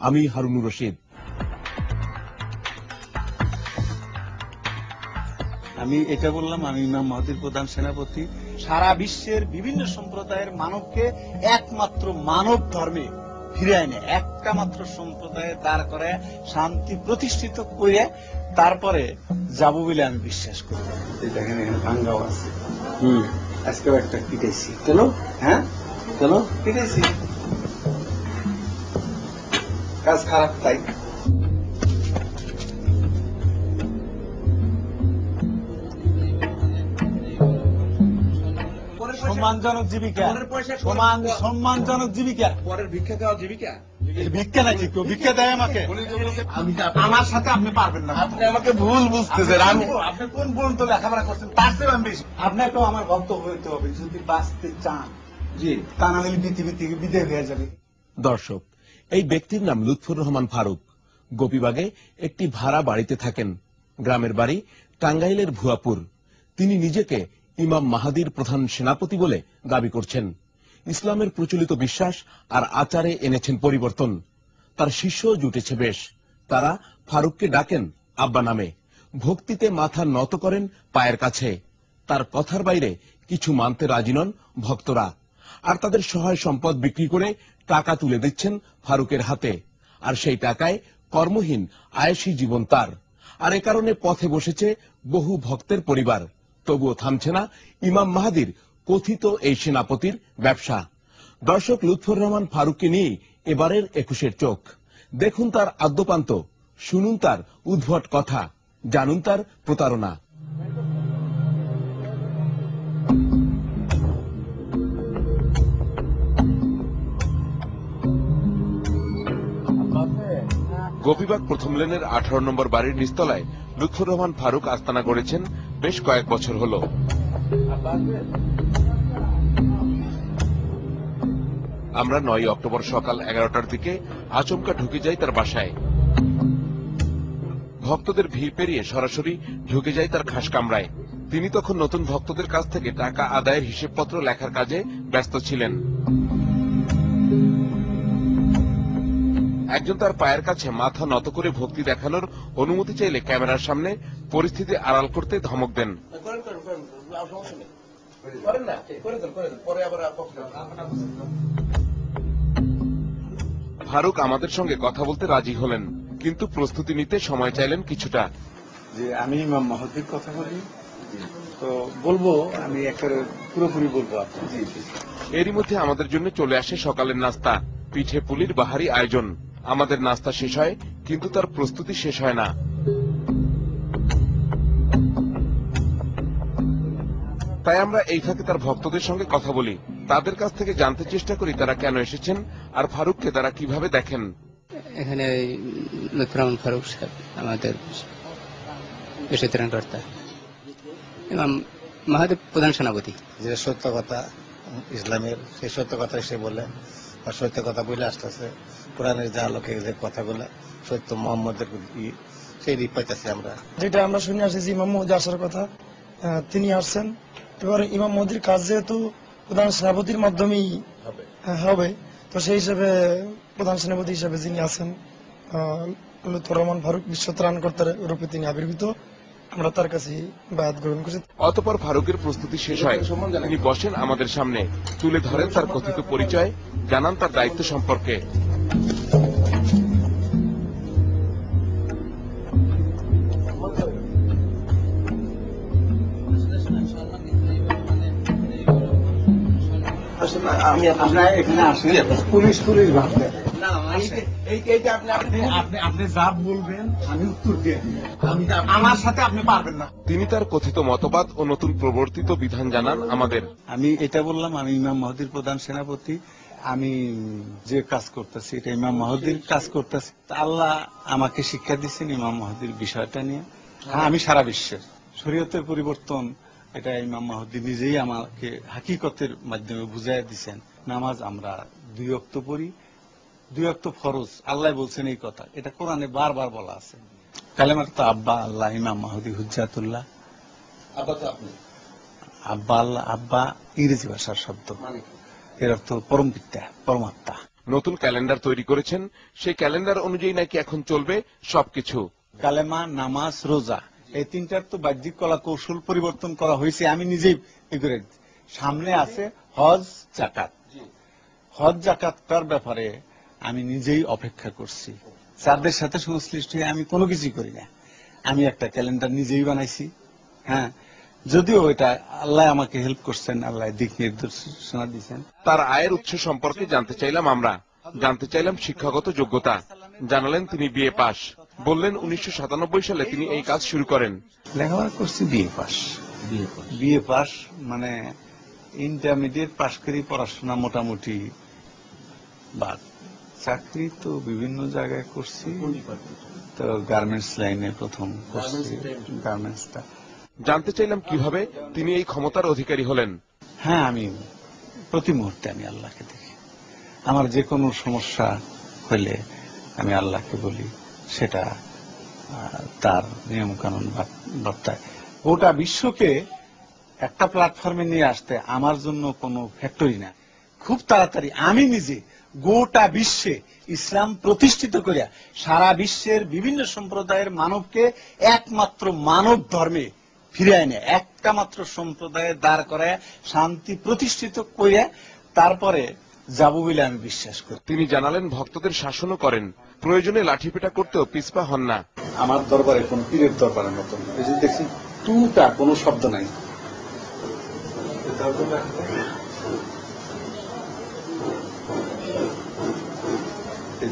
আমি হারুনুর রশিদ। আমি এটা বললাম, আমি ইমাম মাহদির প্রধান সেনাপতি। সারা বিশ্বের বিভিন্ন সম্প্রদায়ের মানবকে একমাত্র মানব ধর্মে ফিরে আনে, একটা মাত্র সম্প্রদায়ে দাঁড় করে শান্তি প্রতিষ্ঠিত করে তারপরে যাব বলে আমি বিশ্বাস করি। দেখেন এখানে ভাঙ্গাও আছে, আজকেও একটা পিটাইছি। চলো, হ্যাঁ চলো, পিটাইছি, কাজ খারাপ তাই। সম্মানজনক জীবিকা, সম্মানজনক জীবিকা, পরের ভিক্ষা দেওয়া জীবিকা, ভিক্ষা নাই, ভিক্ষা দেয় আমাকে। আমার সাথে আপনি পারবেন না, আপনি আমাকে ভুল বুঝতেছেন। আপনি কোন পর্যন্ত লেখাপড়া করছেন তার চেয়ে আমি বেশি। আপনাকেও আমার ভক্ত হইতে হবে যদি বাঁচতে চান, জি, তা না হলে পৃথিবী থেকে বিদায় হয়ে যাবে। দর্শক, এই ব্যক্তির নাম লুৎফর রহমান ফারুক। গোপীবাগে একটি ভাড়া বাড়িতে থাকেন। গ্রামের বাড়ি টাঙ্গাইলের ভুয়াপুর। তিনি নিজেকে ইমাম মাহাদির প্রধান সেনাপতি বলে দাবি করছেন। ইসলামের প্রচলিত বিশ্বাস আর আচারে এনেছেন পরিবর্তন। তার শিষ্য জুটেছে বেশ। তারা ফারুককে ডাকেন আব্বা নামে। ভক্তিতে মাথা নত করেন পায়ের কাছে। তার কথার বাইরে কিছু মানতে রাজি নন ভক্তরা। আর তাদের সহায় সম্পদ বিক্রি করে টাকা তুলে দিচ্ছেন ফারুকের হাতে। আর সেই টাকায় কর্মহীন আয়েশি জীবন তার। আর এ কারণে পথে বসেছে বহু ভক্তের পরিবার। তবুও থামছে না ইমাম মাহাদির কথিত এই সেনাপতির ব্যবসা। দর্শক, লুৎফর রহমান ফারুককে নিয়ে এবারের ২১-এর চোখ। দেখুন তার আদ্যপান্ত, শুনুন তার উদ্ভট কথা, জানুন তার প্রতারণা। গোপীবাগ প্রথম লেনের ১৮ নম্বর বাড়ির নিচতলায় লুৎফর রহমান ফারুক আস্তানা গড়েছেন বেশ কয়েক বছর হল। আমরা ৯ অক্টোবর সকাল ১১টার দিকে আচমকা ঢুকে যাই তার বাসায়। ভক্তদের ভিড় পেরিয়ে সরাসরি ঢুকে যাই তার খাস কামরায়। তিনি তখন নতুন ভক্তদের কাছ থেকে টাকা আদায়ের হিসেবপত্র লেখার কাজে ব্যস্ত ছিলেন। একজন তার পায়ের কাছে মাথা নত করে ভক্তি দেখানোর অনুমতি চাইলে ক্যামেরার সামনে পরিস্থিতি আড়াল করতে ধমক দেন। ফারুক আমাদের সঙ্গে কথা বলতে রাজি হলেন, কিন্তু প্রস্তুতি নিতে সময় চাইলেন কিছুটা। যে আমি ইমাম মাহদির কথা বলি তো বলবো, আমি একেবারে পুরোপুরি বলবো। এরই মধ্যে আমাদের জন্য চলে আসে সকালের নাস্তা। পিঠে পুলির বাহারি আয়োজন। আমাদের নাস্তা শেষ হয়, কিন্তু তার প্রস্তুতি শেষ হয় না। তাই আমরা এই ফাঁকে তার ভক্তদের সঙ্গে কথা বলি। তাদের কাছ থেকে জানতে চেষ্টা করি তারা কেন এসেছেন আর ফারুককে তারা কিভাবে দেখেন। এখানে লুৎফর রহমান ফারুক সাহেব আমাদের বিশ্বত্রাণকর্তা, ইমাম মাহাদির প্রধান সেনাপতি। যে সত্য কথা ইসলামের, সেই সত্য কথা সে বলে, আর সত্য কথা বলে আসতেছে। কোরআনের যা আলোকে যে কথাগুলো সত্য মোহাম্মদের সেই রিপ পাইতেছি আমরা। যেটা আমরা শুনে আসছি যে ইমাম মহদি আসার কথা, তিনি আসছেন। এবার ইমাম মহদির কাজ যেহেতু প্রধান সেনাপতির মাধ্যমেই হবে, তো সেই হিসেবে প্রধান সেনাপতি হিসেবে যিনি আছেন লুৎফর রহমান ফারুক বিশ্বত্রাণকর্তার রূপে তিনি আবির্ভূত। আমরা তার কাছে বায়াত গ্রহণ করছি। অতঃপর ফারুকের প্রস্তুতি শেষ হয়। তিনি বসেন আমাদের সামনে, তুলে ধরেন তার কথিত পরিচয়, জানান তার দায়িত্ব সম্পর্কে। আমি আপনার এখানে আসেন পুলিশ ভাবতে, আপনি যা বলবেন আমি উত্তর দিয়ে আমার সাথে আপনি পারবেন না। তিনি তার কথিত মতবাদ ও নতুন প্রবর্তিত বিধান জানান আমাদের। আমি এটা বললাম, আমি ইমাম মাহদির প্রধান সেনাপতি। আমি যে কাজ করতেছি এটা ইমাম মাহদির কাজ করতেছি। আল্লাহ আমাকে শিক্ষা দিচ্ছেন ইমাম মাহদির বিষয়টা নিয়ে। আমি সারা বিশ্বের শরীয়তের পরিবর্তন, এটা ইমাম মাহদি নিজেই আমাকে হাকিকতের মাধ্যমে বুঝাই দিচ্ছেন। নামাজ আমরা 2 ওয়াক্ত পড়ি, 2 ওয়াক্ত ফরজ। আল্লাহ বলছেন এই কথা, এটা কোরআনে বারবার বলা আছে। কালেমার তো আব্বা আল্লাহ, ইমাম মাহদি হুজ্জাতুল্লাহ। আব্বা আল্লাহ, আব্বা ইংরেজি ভাষার শব্দ, এর অর্থ পরম পিতা, পরমাত্মা। নতুন ক্যালেন্ডার তৈরি করেছেন, সেই ক্যালেন্ডার অনুযায়ী নাকি এখন চলবে সবকিছু। কালেমা, নামাজ, রোজা, এই তিনটার তো বাহ্যিক কলা কৌশল পরিবর্তন করা হয়েছে। আমি নিজেই করে সামনে আছে হজ, জাকাত। হজ জাকাতটার ব্যাপারে আমি নিজেই অপেক্ষা করছি। যাদের সাথে সংশ্লিষ্ট হয়ে আমি কোনো কিছুই করি না। আমি একটা ক্যালেন্ডার নিজেই বানাইছি। হ্যাঁ, যদিও এটা আল্লাহ আমাকে হেল্প করছেন, আল্লাহ দিক নির্দেশনা দিচ্ছেন। তার আয়ের উৎস সম্পর্কে জানতে চাইলাম আমরা, জানতে চাইলাম শিক্ষাগত যোগ্যতা। জানালেন তিনি বিএ পাস। বললেন 1997 সালে তিনি এই কাজ শুরু করেন। লেখাপড়া করছি বিএ পাস। বিএ পাস মানে ইন্টারমিডিয়েট পাস করি, পড়াশোনা মোটামুটি বাদ। চাকরি তো বিভিন্ন জায়গায় করছি, তো গার্মেন্টস লাইনে প্রথম করছি, গার্মেন্টসটা। জানতে চাইলাম কিভাবে তিনি এই ক্ষমতার অধিকারী হলেন। হ্যাঁ, আমি প্রতি মুহূর্তে আমি আল্লাহকে দেখি। আমার যে কোনো সমস্যা হইলে আমি আল্লাহকে বলি, সেটা তার নিয়ম কানুন বার্তায়। গোটা বিশ্বকে একটা প্ল্যাটফর্মে নিয়ে আসতে আমার জন্য কোনো ফ্যাক্টরি না। খুব তাড়াতাড়ি আমি নিজে গোটা বিশ্বে ইসলাম প্রতিষ্ঠিত করিয়া সারা বিশ্বের বিভিন্ন সম্প্রদায়ের মানবকে একমাত্র মানব ধর্মে ফিরে আনে, একটা মাত্র সম্প্রদায়ে দাঁড় করায় শান্তি প্রতিষ্ঠিত করিয়া তারপরে যাব বলে আমি বিশ্বাস করি। তিনি জানালেন ভক্তদের শাসনও করেন, প্রয়োজনে লাঠিপেটা করতেও পিছপা হন না। আমার দরবারে কোন পীরের দরবারের মতন এই যে দেখছি টুটা কোনো শব্দ নাই।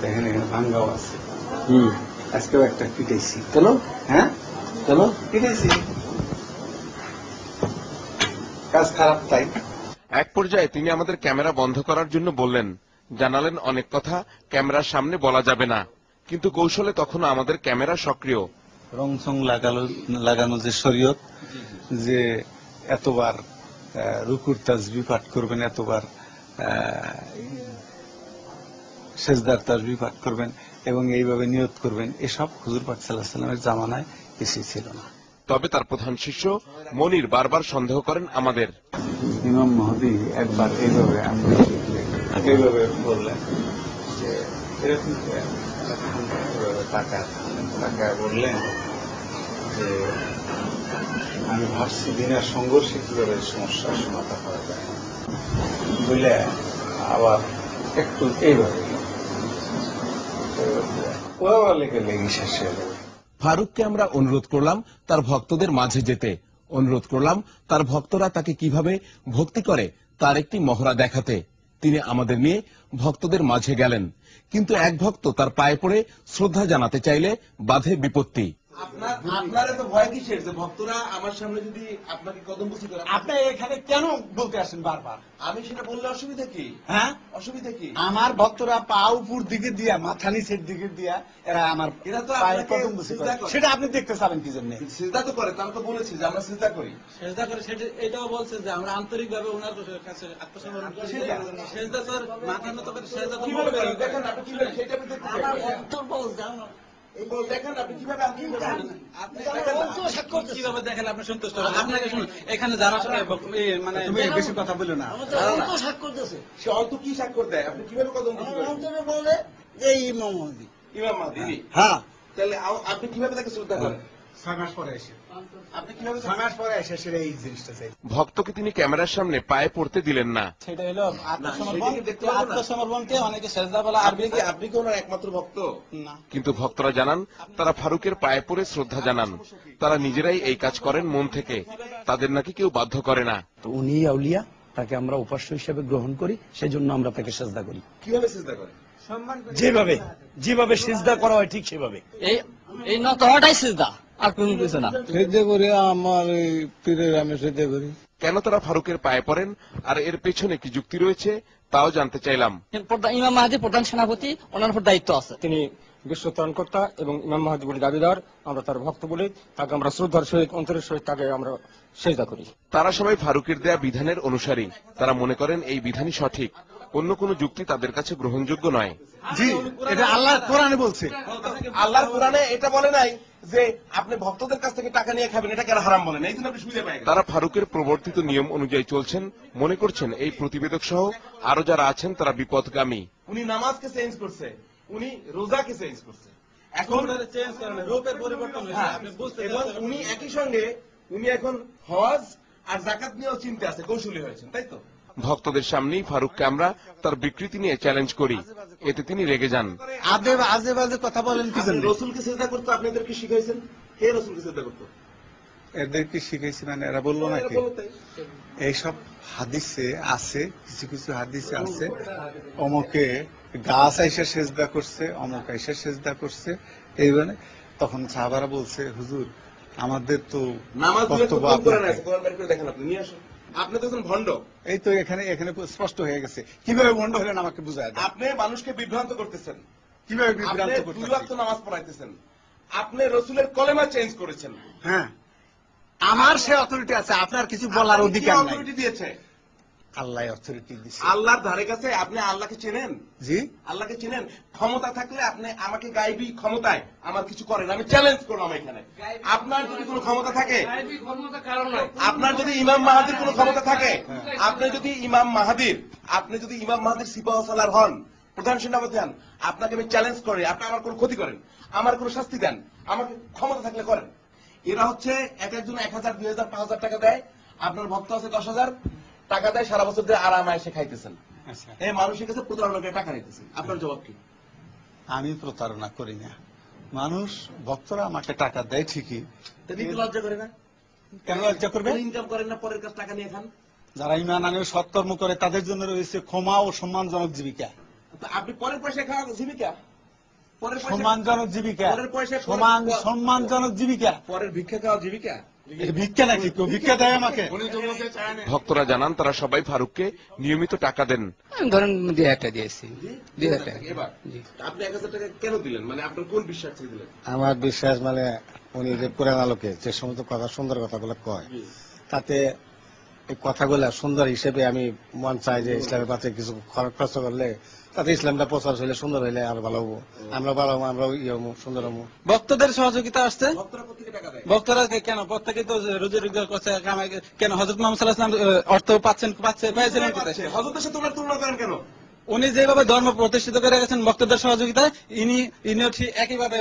দেখেন এখানে ভাঙ্গাও আছে। আজকেও একটা পিটাইছি। কেন? হ্যাঁ, কেন পিটাইছি? কাজ খারাপ তাই। এক পর্যায়ে তিনি আমাদের ক্যামেরা বন্ধ করার জন্য বললেন। জানালেন অনেক কথা ক্যামেরার সামনে বলা যাবে না, কিন্তু কৌশলে তখনও আমাদের ক্যামেরা সক্রিয়। রং সং লাগানো যে শরীয়ত, যে এতবার রুকুর তাসবিহ পাঠ করবেন, এতবার সেজদার তাসবিহ পাঠ করবেন এবং এইভাবে নিয়ত করবেন, এসব হুজুর পাক সাল্লাল্লাহু আলাইহি ওয়াসাল্লামের জামানায় কিছুই ছিল না। তবে তার প্রধান শিষ্য মনির বারবার সন্দেহ করেন আমাদের। ইমাম মাহদী একবার এইভাবে বললেন যে এরকম টাকা বললেন যে আমি ভাবছি দিনের সংঘর্ষে কিভাবে সমস্যার সমাধান করা যায়, বুঝলে আবার একটু এইভাবে ওরা লেগে শেষ হয়ে যাবে। ফারুককে আমরা অনুরোধ করলাম তার ভক্তদের মাঝে যেতে, অনুরোধ করলাম তার ভক্তরা তাকে কিভাবে ভক্তি করে তার একটি মহড়া দেখাতে। তিনি আমাদের নিয়ে ভক্তদের মাঝে গেলেন, কিন্তু এক ভক্ত তার পায়ে পড়ে শ্রদ্ধা জানাতে চাইলে বাধে বিপত্তি। আপনার এত ভয় কিসের যে ভক্তরা আমার সামনে যদি আপনাকে কদম বুঝি করে? আপনি এখানে কেন বলতে আসেন বারবার? আমি সেটা বললে অসুবিধা কি? হ্যাঁ, অসুবিধা কি? আমার ভক্তরা পা উপর দিকে দিয়া, মাথা নিচের দিকে দিয়া এরা আমার এরা তো পায়ে আপনাকে কদম বুঝি করে। সিজদা করে। সেটা আপনি দেখতে চাবেন কি জন্য? সিজদা তো করে, আমি তো বলেছি যে আমরা সিজদা করি। সেজদা করে, সেটা এটাও বলছে যে আমরা আন্তরিকভাবে ওনার কাছে আত্মসমর্পণ করি। সেজদা স্যার মাথা নত করে সেজদা তো কিভাবে করি? দেখেন আপনি কিভাবে, সেটা আমি দেখতে চাই। দেখেন আপনি কিভাবে আপনি কিভাবে দেখেন আপনি সন্তুষ্ট হবেন? আপনাকে শুনুন, এখানে যারা মানে তুমি বেশি কথা বলো না। সে অন্ত কি স্বাক্ষর দেয়? আপনি কিভাবে কদম বুঝি করেন? ইমাম মাহদী। ইমাম মাহদী। হ্যাঁ, তাহলে আপনি কিভাবে তাকে শ্রদ্ধা করেন? 6 মাস পরে এসে, আপনি কিভাবে 6 মাস পরে এসে সেটা এই জিনিসটা চাই। ভক্তকে তিনি ক্যামেরার সামনে পায়ে পড়তে দিলেন না। সেটা হলো আত্মসমর্পণ। সেটাকে দেখতে হবে না। আত্মসমর্পণকে অনেকে সেজদা বলা, আপনি কি ওনার একমাত্র ভক্ত? না। কিন্তু ভক্তরা জানান তারা ফারুকের পায়ে পড়ে শ্রদ্ধা জানান। তারা নিজেরাই এই কাজ করেন মন থেকে, তাদের নাকি কেউ বাধ্য করে না। তো উনি আউলিয়া, তাকে আমরা উপাস্য হিসেবে গ্রহণ করি, সেজন্য আমরা তাকে সেজদা করি। কিভাবে সিজদা করেন? যেভাবে যেভাবে সেজদা করা হয় ঠিক সেভাবে। এই নত হওয়াটাই সিজদা, আর কোনো কিছু না। সেজদা করি আমার এই পীরের, আমি সেজদা করি। কেন তারা ফারুকের পায়ে পড়েন আর এর পেছনে কি যুক্তি রয়েছে তাও জানতে চাইলাম। ইমাম মাহদী প্রধান সেনাপতি, ওনার উপর দায়িত্ব আছে। তিনি বিশ্ব ত্রাণকর্তা এবং ইমাম মাহদী বলে দাবিদার। আমরা তার ভক্ত বলে তাকে আমরা শ্রদ্ধার সহিত, অন্তরের সহিত তাকে আমরা সেজদা করি। তারা সবাই ফারুকের দেয়া বিধানের অনুসারী। তারা মনে করেন এই বিধানই সঠিক, অন্য কোনো যুক্তি তাদের কাছে গ্রহণযোগ্য নয়। জি, এটা আল্লাহর কোরআনে বলছে। আল্লাহর কোরআনে এটা বলে নাই যে আপনি ভক্তদের কাছ থেকে টাকা নিয়ে খাবেন, এটা কেন হারাম বলেন? এই জন্য আপনি সুবিধা পাই। তারা ফারুকের প্রবর্তিত নিয়ম অনুযায়ী চলছেন, মনে করছেন এই প্রতিবেদক সহ আরো যারা আছেন তারা বিপদগামী। উনি নামাজকে চেঞ্জ করছে, উনি রোজাকে চেঞ্জ করছে। এখন চেঞ্জ করেন, রূপের পরিবর্তন হয়েছে, হ্যাঁ, আপনি বুঝতে এবং পারছেন। উনি একই সঙ্গে উনি এখন হজ আর জাকাত নিয়েও চিন্তা আছে, কৌশলী হয়েছেন, তাই তো? ভক্তদের সামনেই ফারুককে আমরা তার বিকৃতি নিয়ে চ্যালেঞ্জ করি, এতে তিনি রেগে যান। আজে বাজে কথা বলেন কি জন্য? রসুলকে সিজদা করতে আপনাদেরকে শিখাইছেন? কে রসুলকে সিজদা করতো? এদেরকে শিখাইছি মানে এরা বললো নাকি? এরা বলতো। এইসব হাদিসে আছে, কিছু কিছু হাদিসে আছে অমুকে গাছ আইসা সেজদা করছে, অমুক আইসা সেজদা করছে, এইভাবে। তখন সাহাবারা বলছে, হুজুর আমাদের তো নামাজ কর্তব্য কোরআন আপনাকে। আছে, কোরআন বের করে দেখেন, আপনি নিয়ে আসুন। আপনি তো একজন ভণ্ড, এই তো এখানে এখানে স্পষ্ট হয়ে গেছে। কিভাবে ভণ্ড হলেন আমাকে বুঝায় দেন। আপনি মানুষকে বিভ্রান্ত করতেছেন, কিভাবে আপনি বিভ্রান্ত 2 করতেছি? ওয়াক্ত নামাজ পড়াইতেছেন, আপনি রসুলের কলেমা চেঞ্জ করেছেন। হ্যাঁ, আমার সে অথরিটি আছে, আপনার কিছু বলার আপনাকে অধিকার কে নাই। অথরিটি দিয়েছে? আল্লাহ অথরিটি দিচ্ছে। আল্লাহর ধারে কাছে আপনি আল্লাহকে চেনেন? জি, আল্লাহকে চিনেন? ক্ষমতা থাকলে আপনি আমাকে গাইবি ক্ষমতায় আমার কিছু করেন, আমি চ্যালেঞ্জ করলাম এখানে। আপনার যদি কোনো ক্ষমতা থাকে, আপনার যদি ইমাম মাহাদির কোনো ক্ষমতা থাকে, আপনি যদি ইমাম মাহাদির সিপাহ সালার হন, প্রধান সেনাপতি হন, আপনাকে আমি চ্যালেঞ্জ করি, আপনি আমার কোনো ক্ষতি করেন, আমার কোনো শাস্তি দেন, আমাকে ক্ষমতা থাকলে করেন। এরা হচ্ছে এক একজন 1000, 2000, 5000 টাকা দেয়, আপনার ভক্ত আছে 10,000 টাকা দেয়, সারা বছর ধরে আরাম এসে খাইতেছেন। আচ্ছা, এই মানুষের কাছে প্রতারণাকে টাকা নিতেছেন, আপনার জবাব কি? আমি প্রতারণা করি না। মানুষ ভক্তরা আমাকে টাকা দেয় ঠিকই, দিতে লজ্জা করে না? কেন লজ্জা করবে? ইনকাম করেন না, পরের কাছে টাকা নিয়ে খান। যারা ইমান আনে সৎকর্ম করে তাদের জন্য রয়েছে ক্ষমা ও সম্মানজনক জীবিকা। তো আপনি পরের পয়সা খাওয়া জীবিকা, পরের পয়সা- সম্মানজনক জীবিকা, পরের পয়সা সম্মানজনক জীবিকা। পরের ভিক্ষা খাওয়া জীবিকা। এটা ভিক্ষা নাকি? কেউ ভিক্ষা দেয় আমাকে? ভক্তরা জানান তারা সবাই ফারুককে নিয়মিত টাকা দেন। ধরেন 2,000 দিয়েছি, 2,000 টাকা। এবার জি। আপনি 1000 টাকা কেন দিলেন? মানে আপনার কোন বিশ্বাস থেকে দিলেন? আমার বিশ্বাস মানে উনি যে কোরআন আলোকে যে সমস্ত কথা, সুন্দর কথাগুলো কয়, তাতে এই কথাগুলা সুন্দর হিসেবে আমি মন চাই যে ইসলামের পাশে কিছু খরচ করলে তাতে ইসলামটা প্রচার হইলে, সুন্দর হইলে আর ভালো হবো, আমরা ভালো হবো, আমরা ইয়ে হবো, সুন্দর হবো। ভক্তদের সহযোগিতা আসছে, ভক্তরা কোথেকে টাকা দেয়? ভক্তরা কেন প্রত্যেকে তো রোজী রোজগার করছে, কেন হযরত মুহাম্মদ সাল্লাল্লাহু আলাইহি ওয়াসাল্লাম অর্থ পেয়েছিলেন কোথায়? হযরতের সাথে ওনার তুলনা করেন কেন? উনি যেভাবে ধর্ম প্রতিষ্ঠিত করে গেছেন ভক্তদের সহযোগিতায়, ইনিও ঠিক একইভাবে